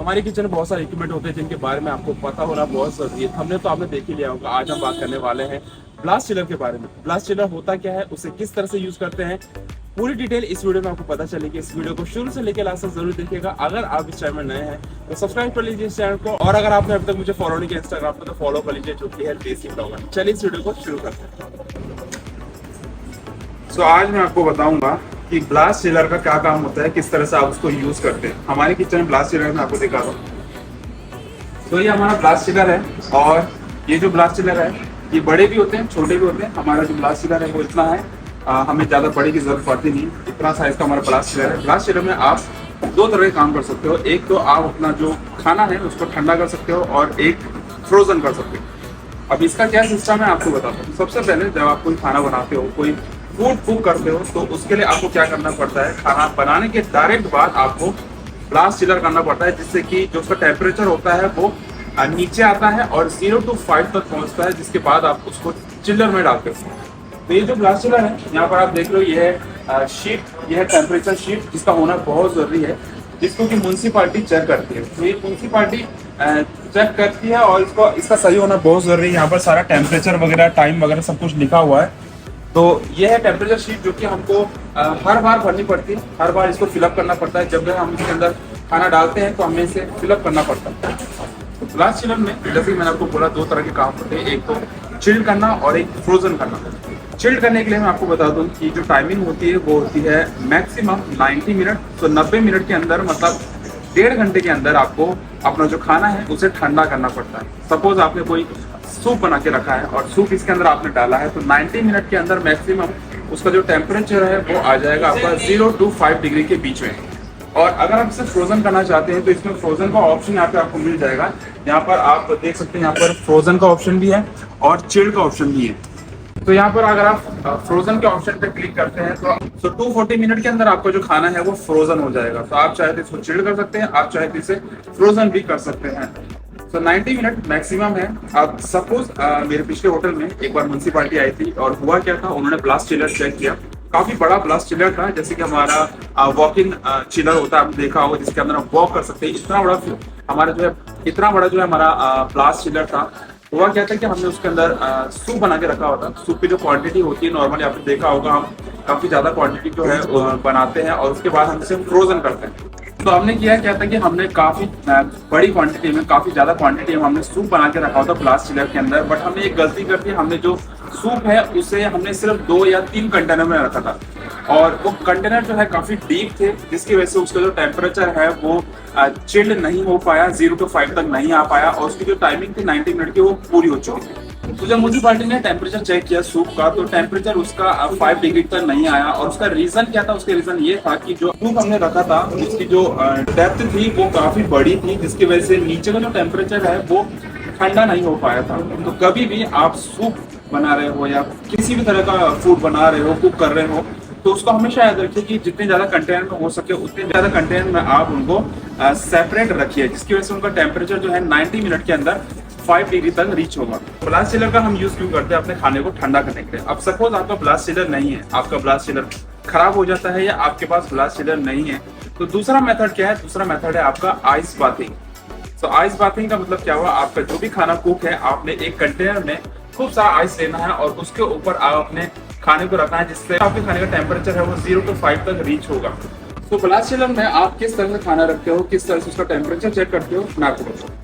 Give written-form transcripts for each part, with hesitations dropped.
हमारे किचन में बहुत सारे इक्विपमेंट होते हैं जिनके बारे में आपको पता होना बहुत जरूरी है। हमने तो आपने देख ही लिया होगा। आज हम बात करने वाले हैं ब्लास्ट चिलर के बारे में। ब्लास्ट चिलर होता क्या है, उसे किस तरह से यूज करते हैं, पूरी डिटेल इस वीडियो में आपको पता चलेगी। इस वीडियो को शुरू से लेकर लास्ट तक जरूर देखिएगा। अगर आप इस चैनल में नए हैं तो सब्सक्राइब कर लीजिए इस चैनल को, और अगर आपने अभी तक मुझे फॉलो नहीं किया इंस्टाग्राम पर तो फॉलो कर लीजिए, जो कि है देसी ब्लॉगर। चलिए इस वीडियो को शुरू करते हैं। सो आज मैं आपको बताऊंगा कि ब्लास्ट चिलर का क्या काम होता है, किस तरह से आप उसको यूज करते हैं। हमारे किचन में ब्लास्ट चिलर में आपको दिखा रहा हूँ। तो ये हमारा ब्लास्ट चिलर है, और ये जो ब्लास्ट चिलर है ये बड़े भी होते हैं छोटे भी होते हैं। हमारा जो ब्लास्ट चिलर है वो इतना है, हमें ज़्यादा बड़े की जरूरत पड़ती नहीं। इतना साइज का हमारा ब्लास्ट चिलर है। ब्लास्ट चिलर में आप दो तरह के काम कर सकते हो। एक तो आप अपना जो खाना है उसको ठंडा कर सकते हो, और एक फ्रोजन कर सकते हो। अब इसका क्या सिस्टम है आपको बताता हूँ। सबसे पहले जब आप कोई खाना बनाते हो, कोई फूड कुक करते हो, तो उसके लिए आपको क्या करना पड़ता है, खाना बनाने के डायरेक्ट बाद आपको ब्लास्ट चिलर करना पड़ता है, जिससे कि जो उसका टेम्परेचर होता है वो नीचे आता है और 0 to 5 तक पहुंचता है, जिसके बाद आप उसको चिलर में डालते हो। तो ये जो ब्लास्ट चिलर है, यहाँ पर आप देख लो, ये है शीट, ये है टेम्परेचर शीट, जिसका होना बहुत जरूरी है, जिसको कि म्युनिसिपैलिटी चेक करती है। तो ये म्युनिसिपैलिटी चेक करती है और इसका सही होना बहुत जरूरी है। यहाँ पर सारा टेम्परेचर वगैरह, टाइम वगैरह सब कुछ लिखा हुआ है। तो ये है टेम्परेचर शीट, जो कि हमको हर बार भरनी पड़ती है। हर बार इसको फिलअप करना पड़ता है। जब हम इसके अंदर खाना डालते हैं तो हमें इसे फिलअप करना पड़ता है। तो ब्लास्ट चिलर में जैसे मैंने आपको बोला, दो तरह के काम होते हैं, एक तो चिल्ड करना और एक फ्रोजन करना। चिल्ड करने के लिए मैं आपको बता दूं कि जो टाइमिंग होती है वो होती है मैक्सिमम 90 मिनट। तो 90 मिनट के अंदर, मतलब 1.5 घंटे के अंदर आपको अपना जो खाना है उसे ठंडा करना पड़ता है। सपोज आपने कोई सूप बना के रखा है और सूप इसके अंदर आपने डाला है, तो 90 मिनट के अंदर मैक्सिमम उसका जो टेम्परेचर है वो आ जाएगा आपका 0 to 5 डिग्री के बीच में। और अगर आप इसे फ्रोजन करना चाहते हैं तो इसमें फ्रोजन का ऑप्शन यहाँ पे आपको मिल जाएगा। यहाँ पर आप देख सकते हैं, यहाँ पर फ्रोजन का ऑप्शन भी है और चिल्ड का ऑप्शन भी है। तो यहाँ पर अगर आप फ्रोजन के ऑप्शन पे क्लिक करते हैं तो 240 मिनट के अंदर आपका जो खाना है वो फ्रोजन हो जाएगा। तो आप चाहे तो इसको चिल्ड कर सकते हैं, आप चाहे तो इसे फ्रोजन भी कर सकते हैं। तो 90 मिनट मैक्सिमम है। अब सपोज मेरे पिछले होटल में एक बार म्युनिसिपैलिटी आई थी, और हुआ क्या था, उन्होंने ब्लास्ट चिलर चेक किया। काफी बड़ा ब्लास्ट चिलर था, जैसे कि हमारा वॉक इन चिलर होता है, आपने देखा होगा, जिसके अंदर हम वॉक कर सकते हैं। इतना बड़ा हमारा जो है, इतना बड़ा जो है हमारा ब्लास्ट चिलर था। हुआ क्या था कि हमने उसके अंदर सूप बना के रखा हुआ था। सूप की जो क्वांटिटी होती है, नॉर्मली आपने देखा होगा, हम काफी ज्यादा क्वांटिटी जो है बनाते हैं, और उसके बाद हम इसे फ्रोजन करते हैं। तो हमने किया क्या था कि हमने काफी बड़ी क्वांटिटी में, काफी ज्यादा क्वांटिटी में हमने सूप बना के रखा होता ब्लास्ट चिलर के अंदर। बट हमने एक गलती कर दी, हमने जो सूप है उसे हमने सिर्फ 2 या 3 कंटेनर में रखा था, और वो कंटेनर जो है काफी डीप थे, जिसकी वजह से उसका जो टेम्परेचर है वो चिल्ड नहीं हो पाया, 0 to 5 तक नहीं आ पाया, और उसकी जो टाइमिंग थी 90 मिनट की वो पूरी हो चुकी थी। तो जब म्युनिसिपैलिटी ने टेम्परेचर चेक किया सूप का, तो टेम्परेचर उसका 5 डिग्री तक नहीं आया। और उसका रीजन क्या था, उसका रीजन ये था कि जो सूप हमने रखा था उसकी जो डेप्थ थी वो काफी बड़ी थी, जिसकी वजह से नीचे का जो टेम्परेचर है वो ठंडा नहीं हो पाया था। तो कभी भी आप सूप बना रहे हो या किसी भी तरह का फूड बना रहे हो, कुक कर रहे हो, तो उसको हमेशा याद रखिए कि जितने ज्यादा कंटेनर में हो सके उतने ज्यादा कंटेनर में आप उनको सेपरेट रखिए, जिसकी वजह से उनका टेम्परेचर जो है 90 मिनट के अंदर 5 डिग्री तक रीच होगा। ब्लास्ट चिलर का हम यूज क्यों करते हैं, अपने खाने को ठंडा करने के लिए। अब सपोज आपका ब्लास्ट चिलर नहीं है, आपका ब्लास्ट चिलर खराब हो जाता है, या आपके पास ब्लास्ट चिलर नहीं है, तो दूसरा मेथड क्या है, दूसरा मेथड है आपका आइस बाथिंग। तो आइस बाथिंग का मतलब क्या हुआ, आपका जो भी खाना कुक है, आपने एक कंटेनर में खूब सारा आइस लेना है और उसके ऊपर आप अपने खाने को रखना है, जिससे आपके खाने का टेम्परेचर है वो 0 to 5 तक रीच होगा। तो ब्लास्ट चिलर में आप किस तरह से खाना रखते हो, किस तरह से उसका टेम्परेचर चेक करते हो, मैं आपको बताऊँ।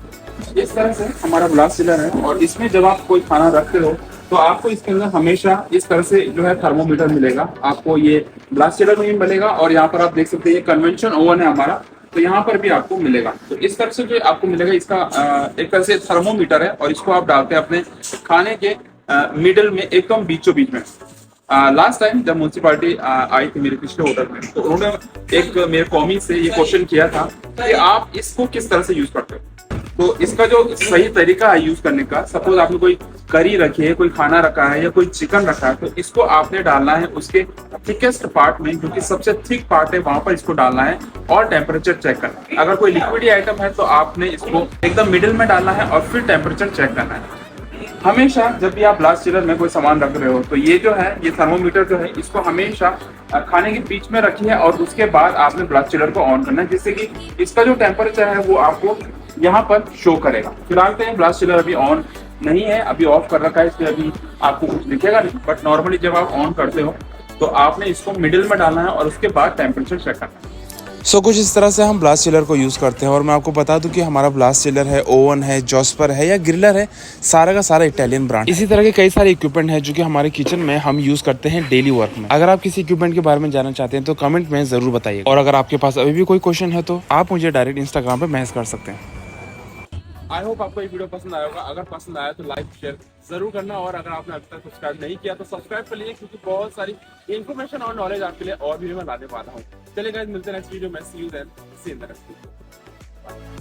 इस तरह से हमारा ब्लास्ट चिलर है, और इसमें जब आप कोई खाना रखते हो तो आपको इसके अंदर हमेशा इस तरह से जो है थर्मोमीटर मिलेगा। आपको ये ब्लास्ट चिलर में ही मिलेगा, और यहाँ पर आप देख सकते हैं ये कन्वेंशन ओवन है हमारा, तो यहाँ पर भी आपको मिलेगा। तो इस तरह से जो आपको मिलेगा, इसका एक तरह से थर्मोमीटर है, और इसको आप डालते हैं अपने खाने के मिडल में, एकदम बीचों बीच में। लास्ट टाइम जब म्युनिसिपैलिटी आई थी मेरे पिछले होटल में, तो उन्होंने एक मेरे कॉमी से ये क्वेश्चन किया था कि आप इसको किस तरह से यूज करते हो। तो इसका जो सही तरीका है यूज करने का, सपोज आपने कोई करी रखी है, कोई खाना रखा है या कोई चिकन रखा है, तो इसको आपने डालना है उसके थिकेस्ट पार्ट में, जो कि सबसे थिक पार्ट है, वहां पर इसको डालना है और टेम्परेचर चेक करना है। अगर कोई लिक्विड आइटम है तो आपने इसको एकदम मिडिल में डालना है और फिर टेम्परेचर चेक करना है। हमेशा जब भी आप ब्लास्ट चिलर में कोई सामान रख रहे हो तो ये जो है, ये थर्मोमीटर जो है, इसको हमेशा खाने के बीच में रखिए और उसके बाद आपने ब्लास्ट चिलर को ऑन करना है, जिससे कि इसका जो टेम्परेचर है वो आपको यहाँ पर शो करेगा। फिलहाल तो ब्लास्ट चिलर अभी ऑन नहीं है, अभी ऑफ कर रखा है, इसलिए अभी आपको कुछ दिखेगा नहीं। बट नॉर्मली जब आप ऑन करते हो तो आपने इसको मिडिल में डालना है और उसके बाद टेम्परेचर चेक करना है। सो कुछ इस तरह से हम ब्लास्ट चिलर को यूज़ करते हैं। और मैं आपको बता दूं कि हमारा ब्लास्ट चिलर है, ओवन है, जॉस्पर है या ग्रिलर है, सारा का सारा इटालियन ब्रांड। इसी तरह के कई सारे इक्विपमेंट हैं जो कि हमारे किचन में हम यूज़ करते हैं डेली वर्क में। अगर आप किसी इक्विपमेंट के बारे में जानना चाहते हैं तो कमेंट में ज़रूर बताइए। और अगर आपके पास अभी भी कोई क्वेश्चन है तो आप मुझे डायरेक्ट इंस्टाग्राम पर मैसेज कर सकते हैं। आई होप आपको ये वीडियो पसंद आया होगा। अगर पसंद आया तो लाइक शेयर जरूर करना, और अगर आपने अभी तक सब्सक्राइब नहीं किया तो सब्सक्राइब कर लीजिए, क्योंकि बहुत सारी इन्फॉर्मेशन और नॉलेज आपके लिए और भी मैं लाने वाला हूँ। चलिए गाइस, मिलते हैं नेक्स्ट वीडियो में। See you then, see in the next video.